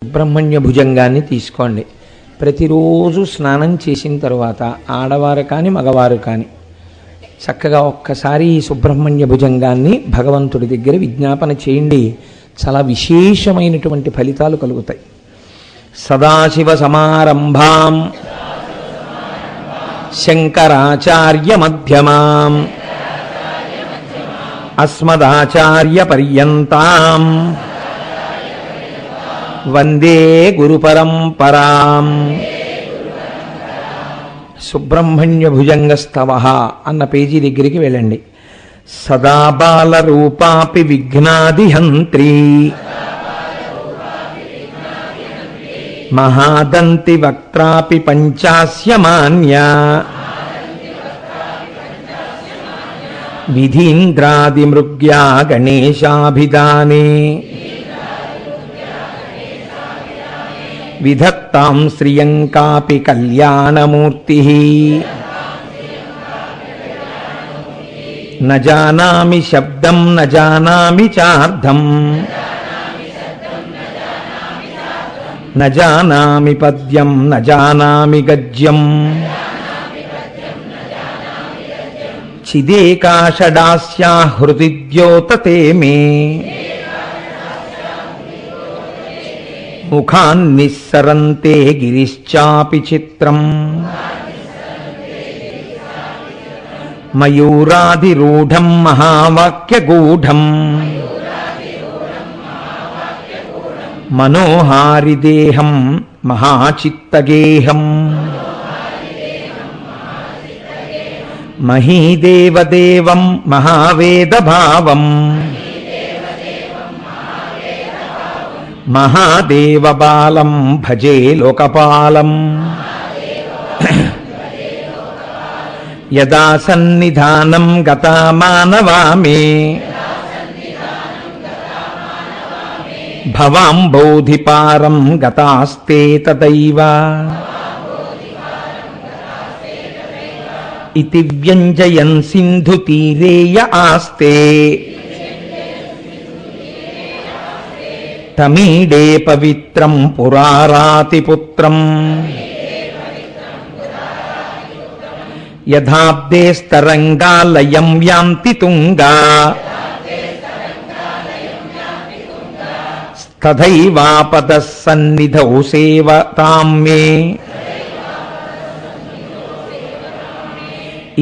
సుబ్రహ్మణ్య భుజంగాన్ని తీసుకోండి. ప్రతిరోజు స్నానం చేసిన తర్వాత ఆడవారు కానీ మగవారు కానీ చక్కగా ఒక్కసారి ఈ సుబ్రహ్మణ్య భుజంగాన్ని భగవంతుడి దగ్గర విజ్ఞాపన చేయండి. చాలా విశేషమైనటువంటి ఫలితాలు కలుగుతాయి. సదాశివ సమారంభాం శంకరాచార్య మధ్యమాం అస్మదాచార్య పర్యంతాం వందే గురు పరంపరాం. సుబ్రహ్మణ్య భుజంగస్తవ అన్న పేజీ దగ్గరికి వెళ్ళండి. సదా బాల రూపాపి విఘ్నాదిహంత్రీ మహాదంతి వక్త్రాపి పంచాస్యమాన్య విధీంద్రాదిమృగ్యా గణేశాభిధానే విధత్తాం శ్రియం కాపి కళ్యాణమూర్తి న జానామి శబ్దం న జానామి చార్థం న జానామి పద్యం న జానామి గద్యం చిదేకాషడాస్యా హృది ద్యోతతే మే ముఖాన్నిస్సరంతే గిరిశ్చాపి చిత్రం మయూరాధిరూఢం మహావాక్యగూఢం మనోహారిదేహం మహాచిత్తగేహం మహీదేవదేవం మహావేదభావం మహాదేవబాలం భజే లోకపాలం యదా సన్నిధానం గతా మానవామే భవాంబోధిపారం గతాస్తే తదైవ ఇతి వ్యంజయన్ సింధు తీరేయ ఆస్తే తమీడే పవిత్రం పురారాతిపుత్రం యథాబ్దేస్తరంగాలయం యాంతి తుంగా తథైవాపదః సన్నిధౌ సేవతాం మే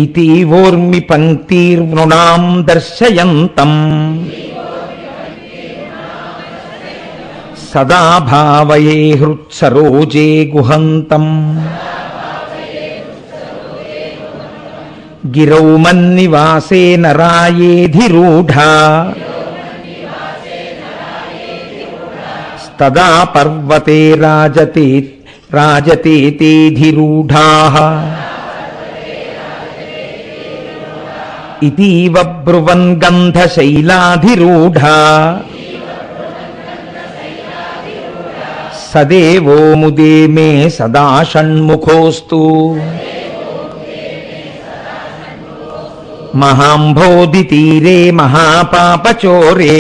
ఇతి వోర్మి పంక్తిర్నృణాం దర్శయంతం సదా భావయే హృత్సరోజే గుహంతం గిరౌ మన్నివాసే నరాయేధిరూఢా తదా పర్వతే రాజతేధిరూఢాః ఇతీవ బ్రువన్ గంధశైలాధిరూఢా సదేవో ముదే మే సదా షణ్ముఖోస్తు మహాంబోధితీరే మహాపాపచోరే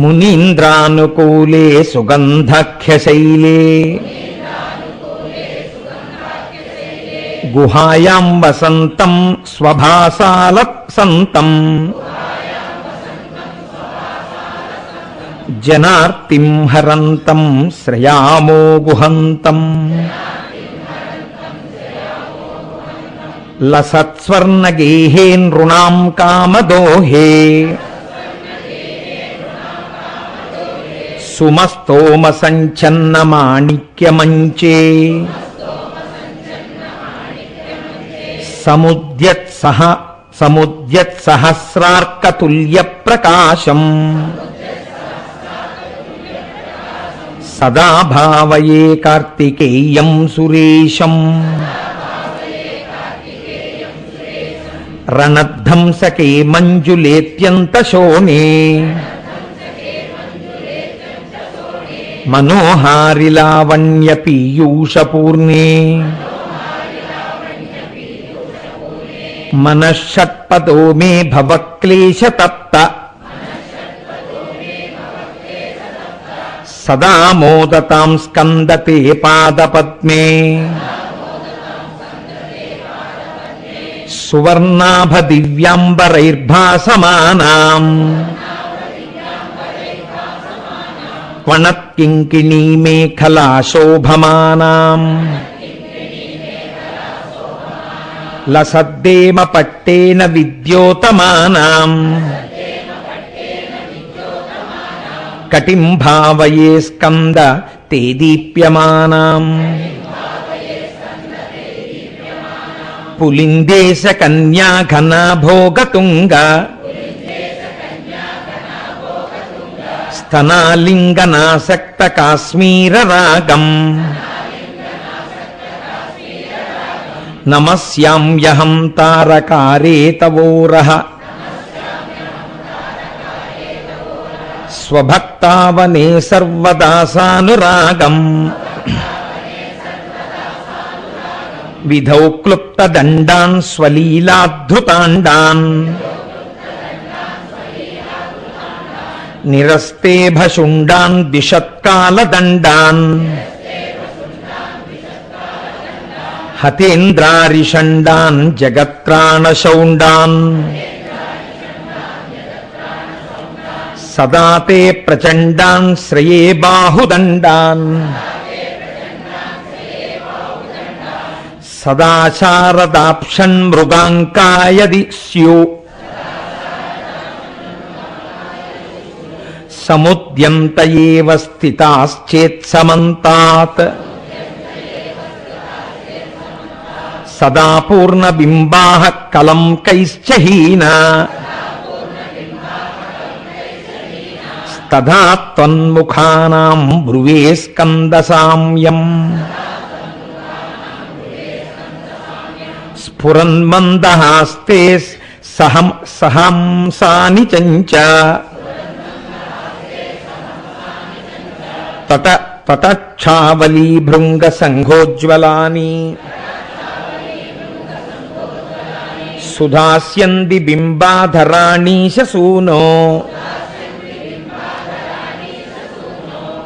మునీంద్రానుకూలే సుగంధఖ్యశైలే గుహాయాం వసంతం స్వభాసాలసంతం జనార్తిం హరంతం శ్రయామో గుహంతం లసత్స్వర్ణగేహే నృణాం కామదోహే సుమస్తోమ సంచన్న మాణిక్యమంచే సముద్యత్సహస్రార్కతుల్య ప్రకాశం సదా భావయే కార్తికేయం సురేశం రణధ్వంసకే మంజులేత్యంతశోణే మనోహారిలావణ్య పీయూషపూర్ణే మనఃషట్పదో మే భవక్లేశతప్త సదా మోదతాం స్కందతే పాదపద్మే సువర్ణాభ దివ్యాంబరైర్భాసమానాం క్వణత్కింకిణీ మేఖలా శోభమానాం లసద్దేమ పట్టేన విద్యోతమానాం కటిం భావయే స్కంద తే దీప్యమానాం పులిందేశ కన్యా ఘనా భోగతుంగ స్తనాలింగనాసక్త కాశ్మీర రాగం నమస్యామ్యహం తారకారే తవోరః స్వభక్తావనే సర్వదాసానురాగం విధౌ క్లుప్తదండాన్ స్వలీలాద్ధృతాండాన్ నిరస్తే భశుండాన్ ద్విషత్కాలదండాన్ హతేంద్రారిషండాన్ జగత్రాణశౌండాన్ సదా తే ప్రచండాన్ శ్రయే బాహుదండాన్ సదా శారదాప్షన్ మృగాంకాయది స్యు సముద్యంత ఏవ స్థితాశ్చేత్సమంతాత్ సదా పూర్ణబింబాః కలంకైశ్చ హీనా తథా త్వన్ముఖానాం బ్రువే స్కందసామ్యం స్ఫురన్మందహాస్తే సహంసాని చంచ తటఛావలీ భృంగ సంఘోజ్వలాని సుధాస్యంది బింబాధరాణీశ సూనో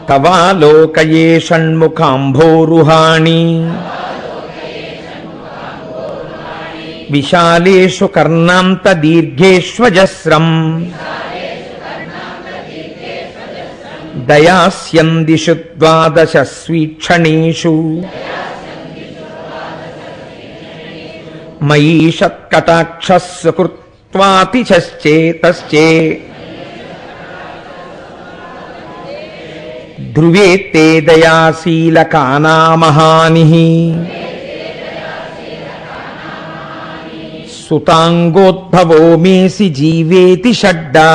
తవాలోకయే షణ్ముఖాంభోరుహాణి విశాలేషు కర్ణాంత దీర్ఘేష్వజస్రం దయాస్యందిషు ద్వాదశ స్వీక్షణీషు మయీషత్కటాక్షస్సు కృత్వాతిశశ్చేతశ్చే ధ్రువే తే దయాశీలకానామహానిః సుతాంగోద్భవో మేసి జీవేతి షడ్డా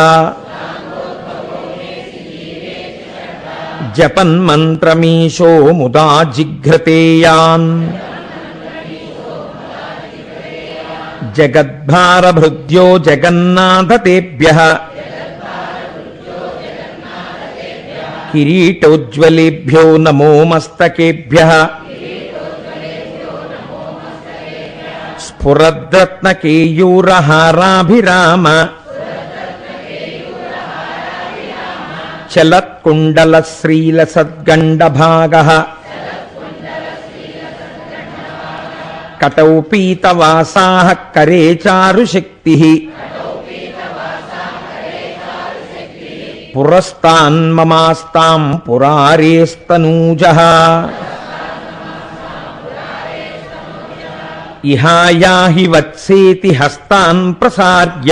జపన్మంత్రమీశో ముదా జిఘ్రతేయాన్ జగద్భారభృద్యో జగన్నాథ తేభ్యః కిరీటోజ్వలేభ్యో నమో మస్తకేభ్యః స్ఫురద్రత్నకేయూరహారాభిరామ చలత్కుండలశ్రీలసద్గండభాగః కటౌ పీతవాసాః కరే చారుశక్తిః పురస్తాన్మమాస్తాం పురారేస్తనూజః ఇహాయాహి వత్సేతి హస్తాన్ ప్రసార్య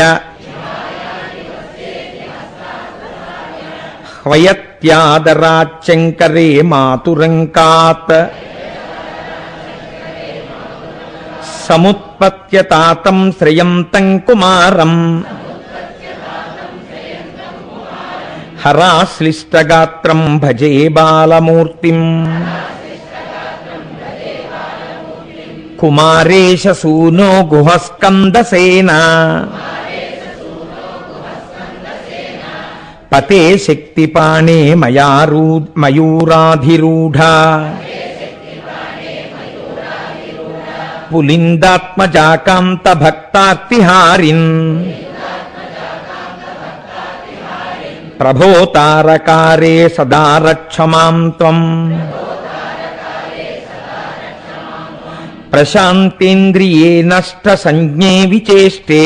హ్వయత్యాదరాచ్చంకరే మాతురంకాత్ సముత్పత్యతాతం శ్రయంతం కుమారం హరాశ్లిష్టగాత్రం భజే బాలమూర్తిం కుమారేశ సూనో గుహస్కందసేన పతే శక్తిపాణే మయూరాధిరూఢ పులిందాత్మజాకాంత భక్తార్తిహారిన్ ప్రభో తారకారే సదా రక్షమాం త్వం ప్రశాంతేంద్రియే నష్ట సంజ్ఞే విచేష్టే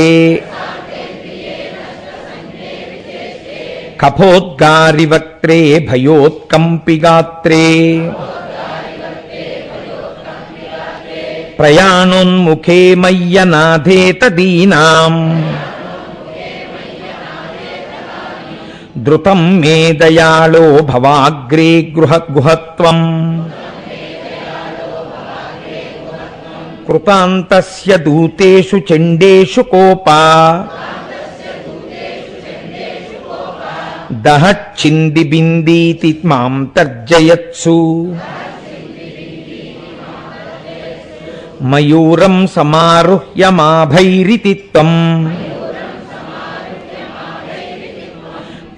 కఫోద్గారివక్త్రే భయోత్కంపిగాత్రే ప్రయాణోన్ముఖే మయ్యనాథేతదీనాం ద్రుతం మే దయాళో భవాగ్రే గుహత్వం కృతాంతస్య దూతేషు చండేషు కోపా దహచ్చింది బిందీతి మాం తర్జయత్సు మయూరం సమారుహ్య మాభైరితి త్వం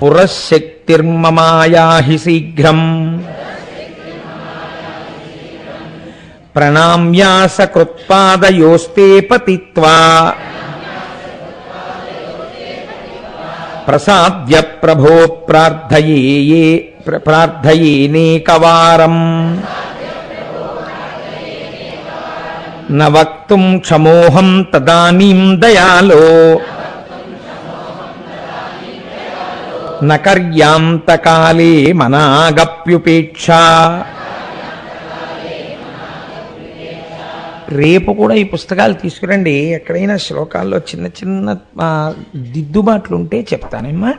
పురశక్తిర్మమాయాహి శీఘ్రం ప్రణామ్యాసకృత్పాదయోస్తే పతిత్వా ప్రసాద్య ప్రభో ప్రార్థయేనేకవారం న వక్తుం క్షమోహం తదానీం దయాలో న కర్యాంతకాలే మనాగప్యుపేక్షా. రేపు కూడా ఈ పుస్తకాలు తీసుకురండి. ఎక్కడైనా శ్లోకాల్లో చిన్న చిన్న దిద్దుబాట్లుంటే చెప్తానమ్మా.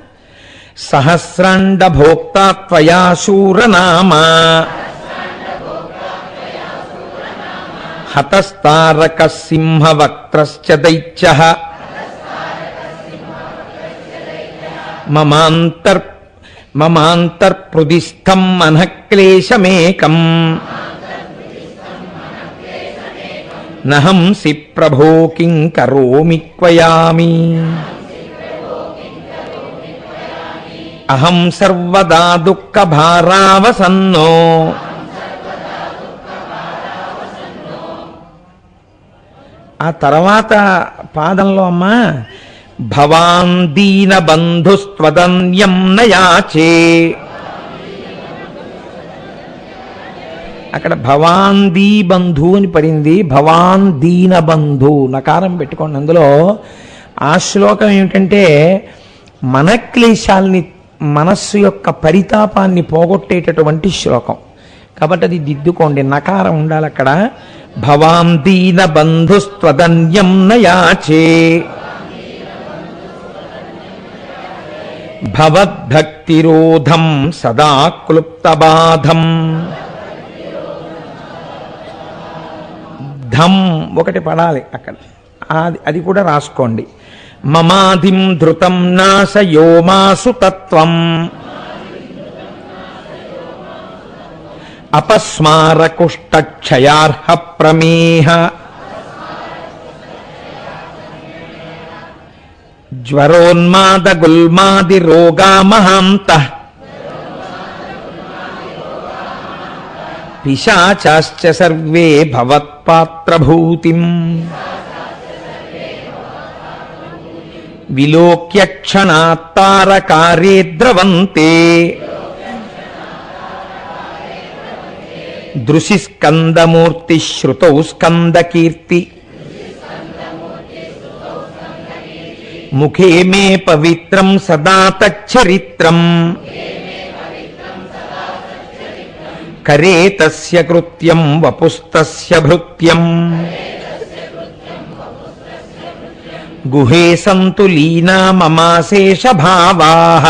సహస్రాండ భోక్తా త్వయా శూరనామా హతస్తారక సింహవక్త్రశ్చ దైత్యః మమాంతర్పృదిస్థం మనఃక్లేశమేకం నహంసి ప్రభో కిం కరోమి క్వయామి అహం సర్వదా దుఃఖభారావసన్నో ఆ తర్వాత పాదంలో అమ్మా భవాన్ దీన బంధుస్త్వదన్యం నయాచే. అక్కడ భవాన్ దీ బంధు అని పడింది, భవాన్ దీన బంధు నకారం పెట్టుకోండి. అందులో ఆ శ్లోకం ఏమిటంటే మన క్లేశాల్ని, మనస్సు యొక్క పరితాపాన్ని పోగొట్టేటటువంటి శ్లోకం కాబట్టి అది దిద్దుకోండి, నకారం ఉండాలి అక్కడ. భవాన్ దీన బంధుస్త్వదన్యం నయాచే భవద్భక్తిరోధం సదా క్లుప్తబాధం. ధం ఒకటి పడాలి అక్కడ, అది కూడా రాసుకోండి. మమాధిం ధృతం నాశయో మాసు తత్వం అపస్మారకుష్టక్షయార్హ ప్రమేహ జ్వరోన్మాద గుల్మాది రోగా మహాంతః పిశాచాశ్చ సర్వే భవత్పాత్రభూతిం విలోక్య క్షణాత్తారకారే ద్రవంతే దృశి స్కందమూర్తి శ్రుతౌ స్కందకీర్తి ముఖే మే పవిత్రం సదా తచ్చరిత్రం కరే తస్య కృత్యం వపుస్తస్య భృత్యం గుహే సంతు లీనా మమాశేష భావాః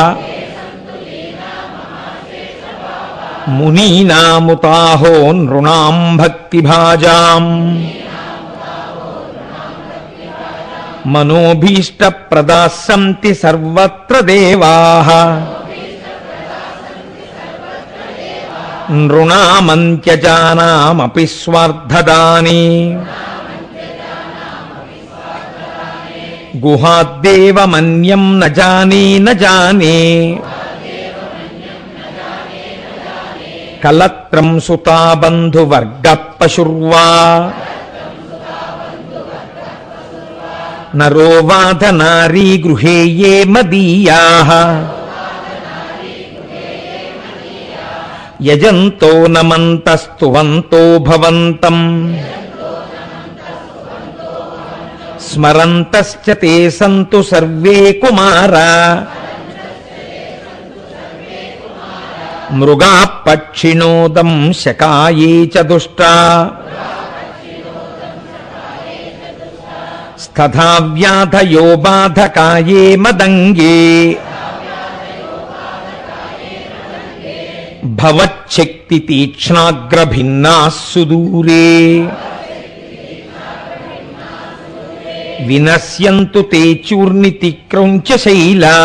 మునీనాముతాహో నృణాం భక్తిభాజాం మనోభీష్టప్రదాః సంతి సర్వత్ర దేవాః నృణామంత్యజానామపి స్వార్థదాని గుహాద్దేవమన్యం న జానే న జానే కలత్రం సుతా బంధువర్గ పశుర్వా నరో వాధ నారీ గృహే యే మదీయాః యజంతో నమంతస్తువంతో భవంతం స్మరంతశ్చ తే సంతు సర్వే కుమారా మృగా పక్షిణోదం శకాయే చ దుష్టా స్తథా వ్యాధయో బాధకాయే మదంగే భవచ్చక్తి తీక్ష్ణాగ్రభిన్నాః సుదూరే వినశ్యంతు తే చూర్ణితిక్రౌంచ శైలా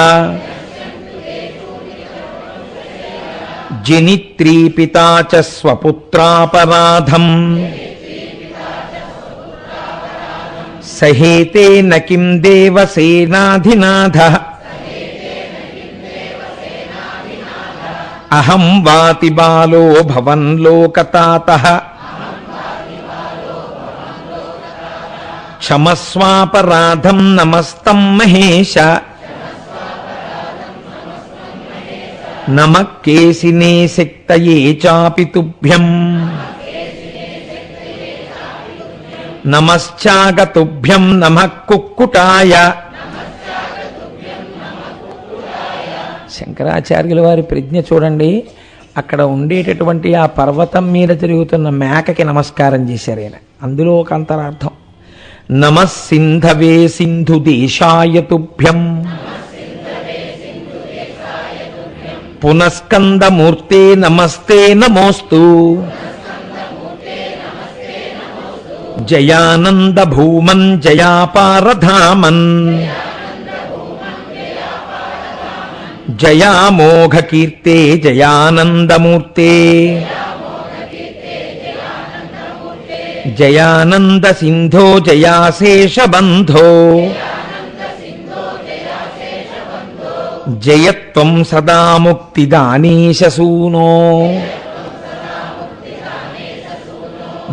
జనిత్రీ పితా చ స్వపుత్రాపరాధం సహేతే న కిం దేవసేనాధినాథః అహం వాతి బాలో భవన్ లోకతాతః క్షమస్వాపరాధం నమస్తం మహేశ నమః కేశినే శక్తయే చాపి తుభ్యం నమశ్చాగతుభ్యం నమః కుక్కుటాయ. శంకరాచార్యుల వారి ప్రజ్ఞ చూడండి. అక్కడ ఉండేటటువంటి ఆ పర్వతం మీద తిరుగుతున్న మేకకి నమస్కారం చేశారు ఆయన. అందులో ఒక అంతరార్థం, నమః సింధవే సింధు దేశాయ తుభ్యం పునఃస్కందమూర్తే నమస్తే నమోస్తు జయానంద భూమన్ జయాపారధామన్ జయామోఘ కీర్తే జయానందమూర్తే జయానంద సింధో జయాశేషబంధో జయత్వం సదా ముక్తిదానీశసూనో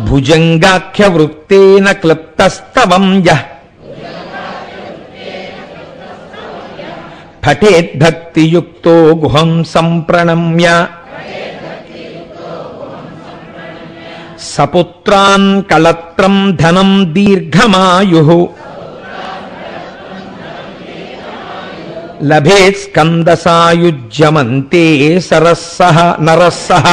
భుజంగాఖ్యవృత్తేన క్లుప్తస్తవం యః పఠేద్భక్తియుక్తో గుహం సంప్రణమ్య సపుత్రాన్ కళత్రం ధనం దీర్ఘమాయుః లభేత్ స్కందసాయుజ్యమంతే నరస్సహ